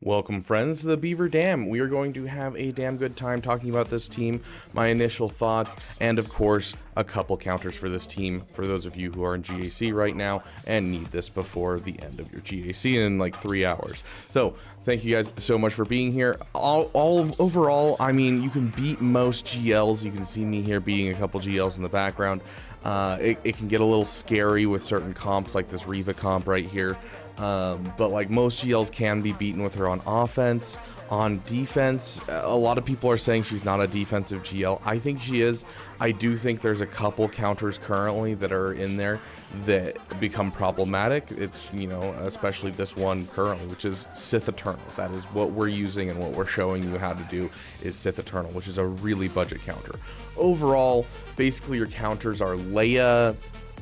Welcome, friends, to the Beaver Dam. We are going to have a damn good time talking about this team, my initial thoughts, and of course, a couple counters for this team for those of you who are in GAC right now and need this before the end of your GAC in like 3 hours. So, thank you guys so much for being here. Overall, I mean, you can beat most GLs. You can see me here beating a couple GLs in the background. It can get a little scary with certain comps like this Reva comp right here. But like most GLs can be beaten with her on offense. On defense, a lot of people are saying she's not a defensive GL. I think she is. I do think there's a couple counters currently that are in there that become problematic. It's, you know, especially this one currently, which is Sith Eternal. That is what we're using and what we're showing you how to do is Sith Eternal, which is a really budget counter. Overall, basically your counters are Leia,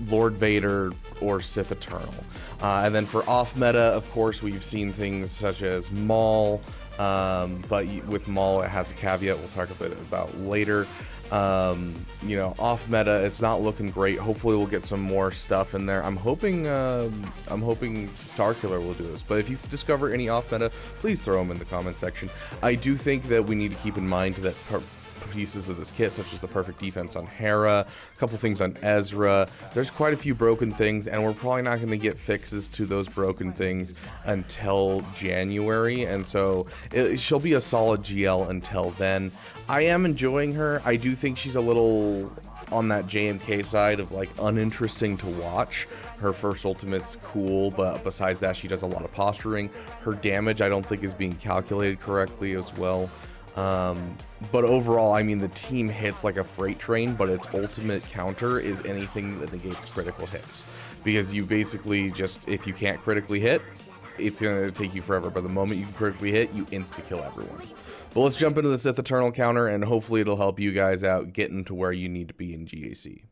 Lord Vader, or Sith Eternal. And then for off meta, of course, we've seen things such as Maul, but with Maul, it has a caveat we'll talk a bit about later. You know, off meta, it's not looking great. Hopefully we'll get some more stuff in there. I'm hoping Starkiller will do this, but if you discover any off meta, please throw them in the comment section. I do think that we need to keep in mind that pieces of this kit, such as the perfect defense on Hera, a couple things on Ezra. There's quite a few broken things, and we're probably not going to get fixes to those broken things until January, and so she'll be a solid GL until then. I am enjoying her. I do think she's a little on that JMK side of like uninteresting to watch. Her first ultimate's cool, but besides that, she does a lot of posturing. Her damage, I don't think, is being calculated correctly as well. But overall, I mean, the team hits like a freight train, but its ultimate counter is anything that negates critical hits. Because you basically just, if you can't critically hit, it's going to take you forever. But the moment you can critically hit, you insta-kill everyone. But let's jump into the Sith Eternal counter, and hopefully it'll help you guys out getting to where you need to be in GAC.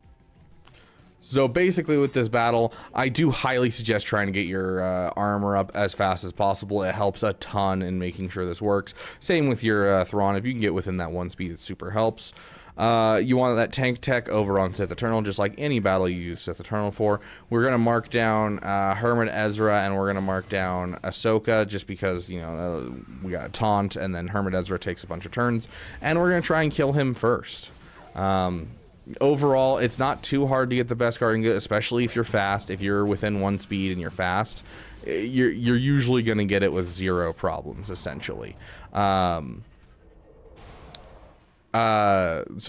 So basically with this battle, I do highly suggest trying to get your armor up as fast as possible. It helps a ton in making sure this works. Same with your Thrawn. If you can get within that 1 speed, it super helps. You want that tank tech over on Sith Eternal, just like any battle you use Sith Eternal for. We're going to mark down Hermit Ezra, and we're going to mark down Ahsoka, just because, you know, we got a taunt, and then Hermit Ezra takes a bunch of turns, and we're going to try and kill him first. Overall, it's not too hard to get the best card, especially if you're fast. If you're within 1 speed and you're fast, you're usually going to get it with 0 problems, essentially. So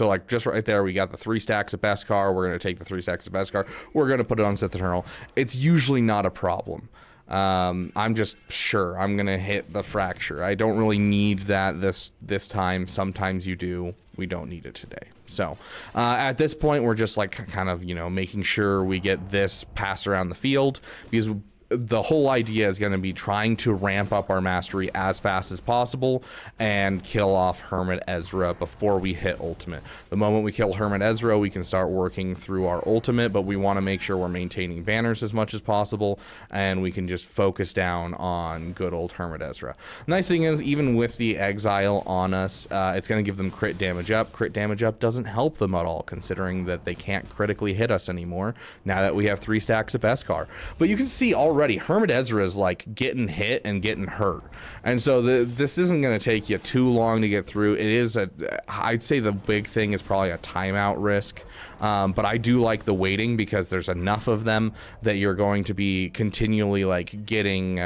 like just right there, we got the 3 stacks of Beskar. We're going to take the 3 stacks of Beskar. We're going to put it on Sith Eternal. It's usually not a problem. I'm just sure I'm going to hit the fracture. I don't really need that this time. Sometimes you do. We don't need it today. So at this point, we're just like kind of, you know, making sure we get this passed around the field, because the whole idea is going to be trying to ramp up our mastery as fast as possible and kill off Hermit Ezra before we hit ultimate. The moment we kill Hermit Ezra, we can start working through our ultimate, but we want to make sure we're maintaining banners as much as possible, and we can just focus down on good old Hermit Ezra. Nice thing is, even with the exile on us, it's going to give them crit damage up. Crit damage up doesn't help them at all, considering that they can't critically hit us anymore now that we have 3 stacks of Beskar. But you can see already Hermit Ezra is like getting hit and getting hurt, and so this isn't going to take you too long to get through. It is I'd say the big thing is probably a timeout risk, but I do like the waiting, because there's enough of them that you're going to be continually like getting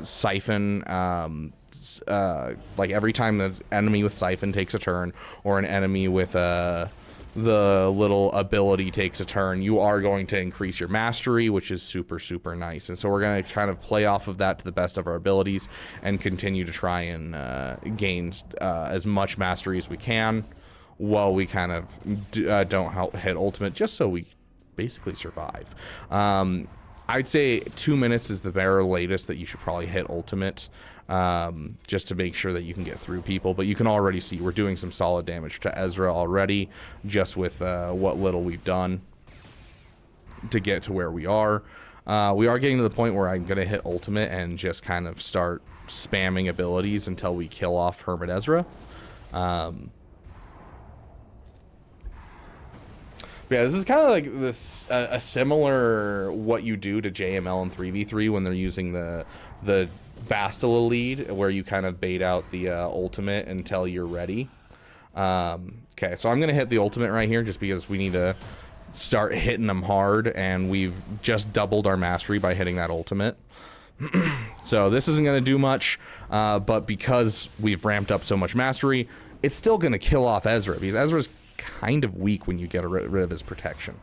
siphon. Like every time the enemy with siphon takes a turn, or an enemy with the little ability takes a turn, you are going to increase your mastery, which is super, super nice. And so we're going to kind of play off of that to the best of our abilities and continue to try and gain as much mastery as we can, while we kind of don't hit ultimate, just so we basically survive. I'd say 2 minutes is the very latest that you should probably hit ultimate, just to make sure that you can get through people. But you can already see we're doing some solid damage to Ezra already, just with what little we've done to get to where we are. We are getting to the point where I'm going to hit ultimate and just kind of start spamming abilities until we kill off Hermit Ezra. Yeah, this is kind of like this a similar what you do to JML and 3v3 when they're using the Bastila lead, where you kind of bait out the ultimate until you're ready. Okay, so I'm going to hit the ultimate right here just because we need to start hitting them hard, and we've just doubled our mastery by hitting that ultimate. So this isn't going to do much, but because we've ramped up so much mastery, it's still going to kill off Ezra, because Ezra's kind of weak when you get rid of his protection.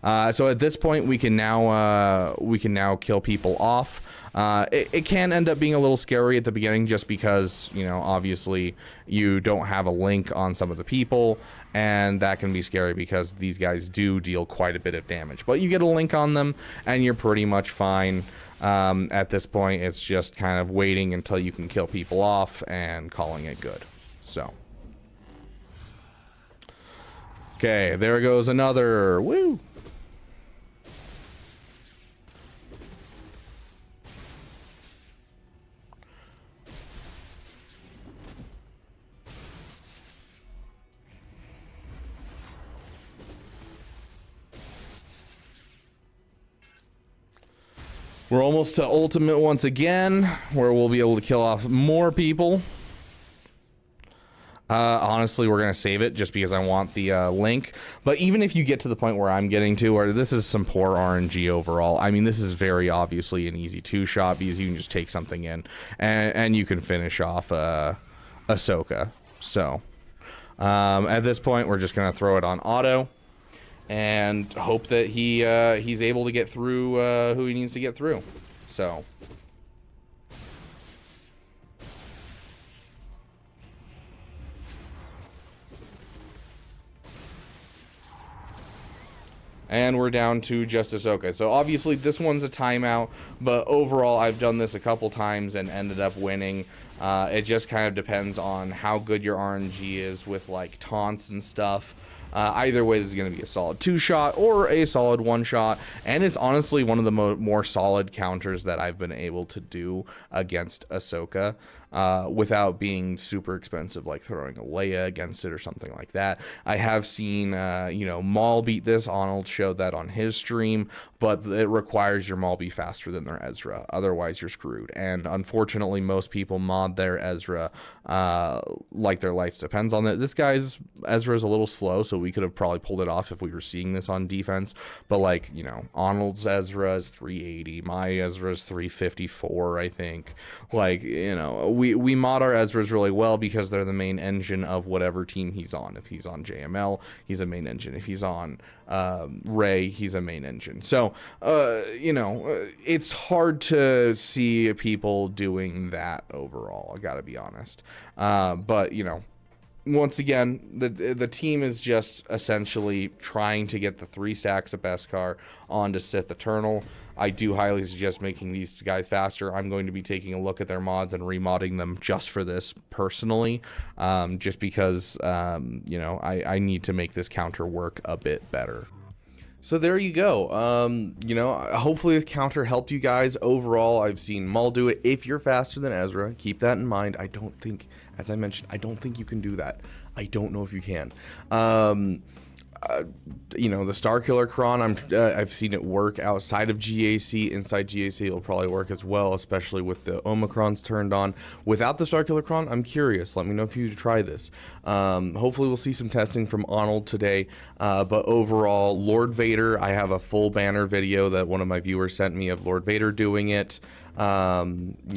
So at this point, we can now kill people off. It can end up being a little scary at the beginning, just because, you know, obviously you don't have a link on some of the people, and that can be scary because these guys do deal quite a bit of damage. But you get a link on them, and you're pretty much fine. At this point, it's just kind of waiting until you can kill people off and calling it good. So. Okay, there goes another. Woo! We're almost to ultimate once again, where we'll be able to kill off more people. Honestly, we're going to save it just because I want the link. But even if you get to the point where I'm getting to, where this is some poor RNG overall, I mean, this is very obviously an easy two-shot because you can just take something in and you can finish off Ahsoka. So, at this point, we're just going to throw it on auto and hope that he's able to get through who he needs to get through. So. And we're down to just Ahsoka. So obviously this one's a timeout, but overall I've done this a couple times and ended up winning. It just kind of depends on how good your RNG is with like taunts and stuff. Either way, this is going to be a solid 2-shot or a solid 1-shot, and it's honestly one of the more solid counters that I've been able to do against Ahsoka without being super expensive, like throwing a Leia against it or something like that. I have seen, you know, Maul beat this. Arnold showed that on his stream, but it requires your Maul be faster than their Ezra. Otherwise, you're screwed. And unfortunately, most people mod their Ezra like their life depends on it. This guy's Ezra is a little slow, so we could have probably pulled it off if we were seeing this on defense. But like, you know, Arnold's Ezra is 380, my Ezra is 354, I think. Like, you know, we mod our Ezras really well because they're the main engine of whatever team he's on. If he's on JML, he's a main engine. If he's on Rey, he's a main engine. So, you know, it's hard to see people doing that overall, I gotta be honest. But, you know, once again, the team is just essentially trying to get the 3 stacks of Beskar onto Sith Eternal. I do highly suggest making these guys faster. I'm going to be taking a look at their mods and remodding them just for this personally, just because, you know, I need to make this counter work a bit better. So there you go. You know, hopefully this counter helped you guys. Overall, I've seen Maul do it. If you're faster than Ezra, keep that in mind. I don't think, as I mentioned, I don't think you can do that. I don't know if you can. You know, the Starkiller Cron, I've seen it work outside of GAC. Inside GAC, it'll probably work as well, especially with the Omicrons turned on. Without the Starkiller Cron, I'm curious. Let me know if you try this. Hopefully, we'll see some testing from Arnold today. But overall, Lord Vader, I have a full banner video that one of my viewers sent me of Lord Vader doing it. You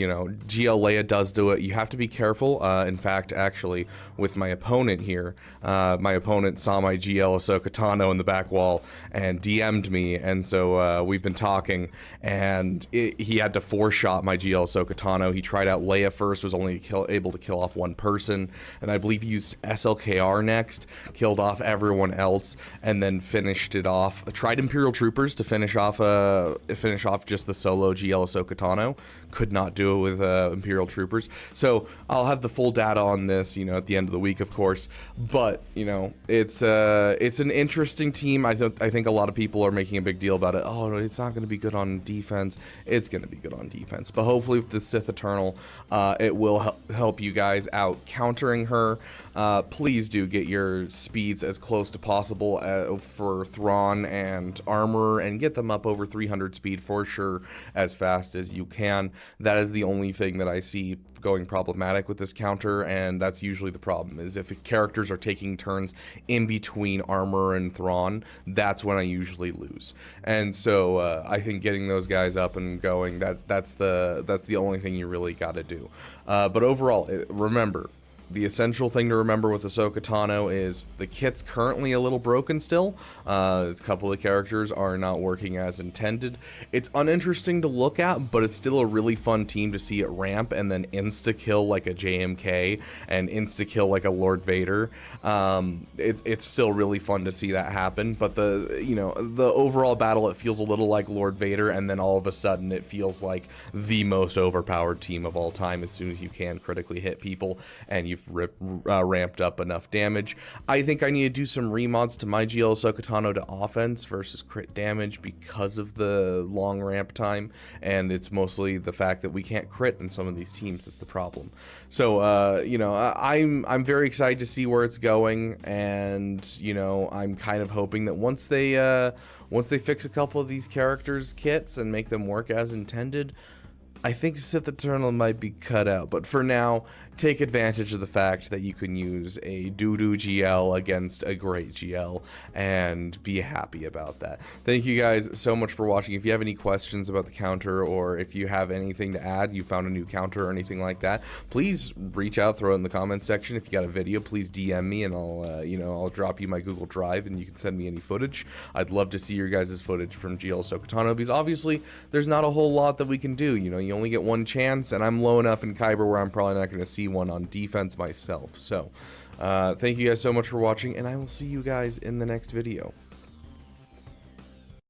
know, GL Leia does do it. You have to be careful. In fact, actually, with my opponent here, my opponent saw my GL Ahsoka Tano in the back wall and DM'd me, and so we've been talking, and he had to 4-shot my GL Ahsoka Tano. He tried out Leia first, was only able to kill off one person, and I believe he used SLKR next, killed off everyone else, and then finished it off. Tried Imperial Troopers to finish off just the solo GL Ahsoka Tano. Could not do it with Imperial Troopers. So I'll have the full data on this, you know, at the end of the week, of course. But, you know, it's an interesting team. I think a lot of people are making a big deal about it. Oh, it's not going to be good on defense. It's going to be good on defense. But hopefully with the Sith Eternal, it will help you guys out countering her. Please do get your speeds as close to possible for Thrawn and Armor, and get them up over 300 speed for sure as fast as you can. can. That is the only thing that I see going problematic with this counter, and that's usually the problem, is if characters are taking turns in between armor and Thrawn, that's when I usually lose. And so I think getting those guys up and going, that's the only thing you really got to do. But overall, remember, the essential thing to remember with Ahsoka Tano is the kit's currently a little broken still. A couple of characters are not working as intended. It's uninteresting to look at, but it's still a really fun team to see it ramp and then insta-kill like a JMK and insta-kill like a Lord Vader. It's still really fun to see that happen, but the overall battle, it feels a little like Lord Vader, and then all of a sudden it feels like the most overpowered team of all time as soon as you can critically hit people and you've ramped up enough damage. I think I need to do some remods to my GL Ahsoka Tano to offense versus crit damage because of the long ramp time, and it's mostly the fact that we can't crit in some of these teams that's the problem. So I'm very excited to see where it's going, and I'm kind of hoping that once they fix a couple of these characters' kits and make them work as intended, I think Sith Eternal might be cut out. But for now, take advantage of the fact that you can use a doo-doo GL against a great GL and be happy about that. Thank you guys so much for watching. If you have any questions about the counter, or if you have anything to add, you found a new counter or anything like that, please reach out, throw it in the comments section. If you got a video, please DM me and I'll drop you my Google Drive and you can send me any footage. I'd love to see your guys' footage from GL Ahsoka Tano, because obviously there's not a whole lot that we can do. You only get one chance, and I'm low enough in Kyber where I'm probably not going to see one on defense myself. So thank you guys so much for watching, and I will see you guys in the next video.